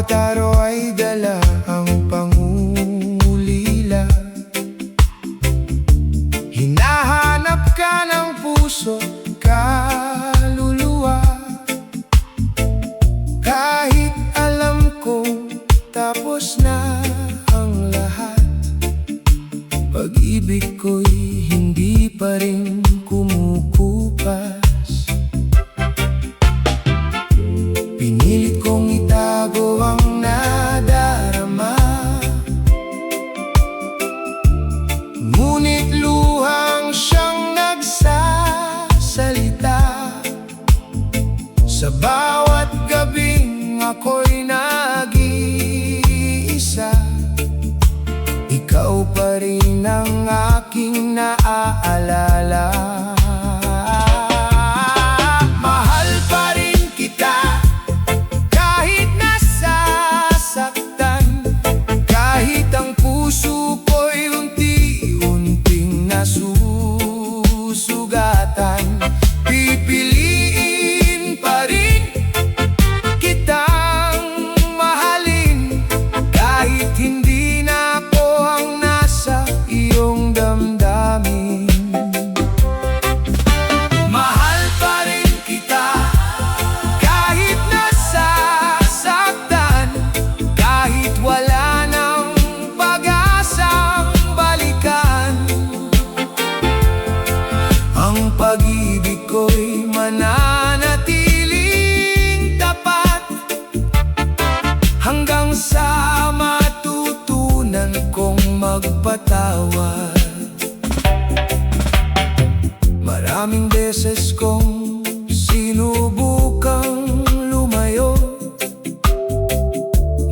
bawat araw ay dala ang pangungulila. Hinahanap ka ng puso, kaluluwa. Kahit alam kong tapos na ang lahat, pag-ibig ko'y hindi pa rin kumukupas. Pinilit kong itago ang nadarama, ngunit luhang siyang nagsasalita. Sa bawat gabing ako'y nag-iisa, ikaw pa rin ang aking naaalala. Mahal pa rin kita kahit nasasaktan, kahit ang puso ko'y unti-unting nasusugatan. Pipiliin pa rin kitang mahalin, kahit hindi na ako ang nasa iyong damdamin. Mahal pa rin kita kahit nasasaktan, kahit wala nang pag-asang balikan. Ang pag-ibig ko'y mananatiling tapat, hanggang sa matutunan kong magpatawad. Maraming beses kong sinubukang lumayo,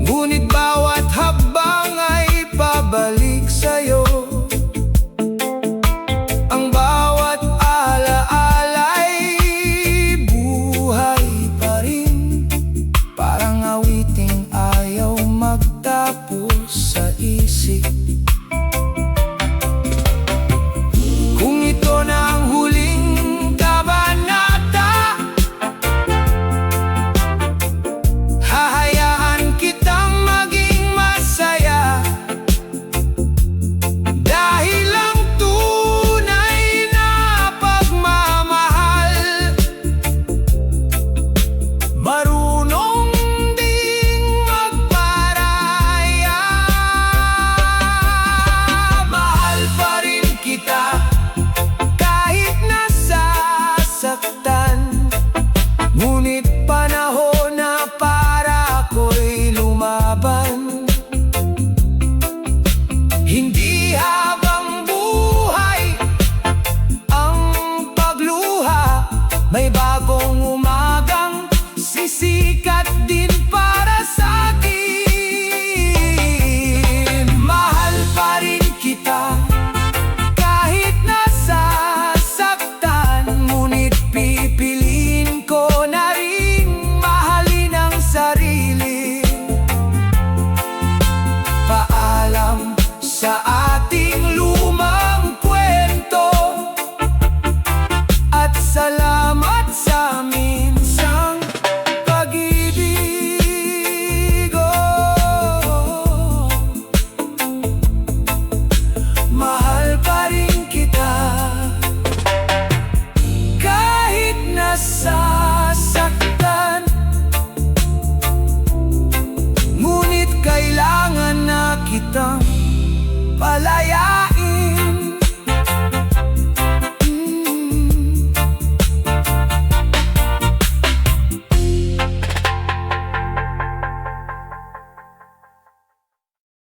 ngunit bawat habang ay pabalik sa'yo. Ang bawat alaala'y buhay pa rin, parang awiting ayaw magtapos sa isip. Kung ito na ang huling kabanata, hahayaan kitang maging masaya, dahil ang tunay na pagmamahal marunong ding magparaya. Mahal pa rin kita kahit nasasaktan, ngunit panahon na para ako'y lumaban. Hindi habang buhay ang pagluha, may bagong umagang sisikat din para sa akin. Mahal pa rin kita kahit nasasaktan, ngunit pipiliin ko na ring mahalin ang sarili. Paalam sa ating lumang kwento, at salamat sa minsang pag-ibig. Mahal pa rin kita kahit nasasaktan, ngunit kailangan na kitang palayain.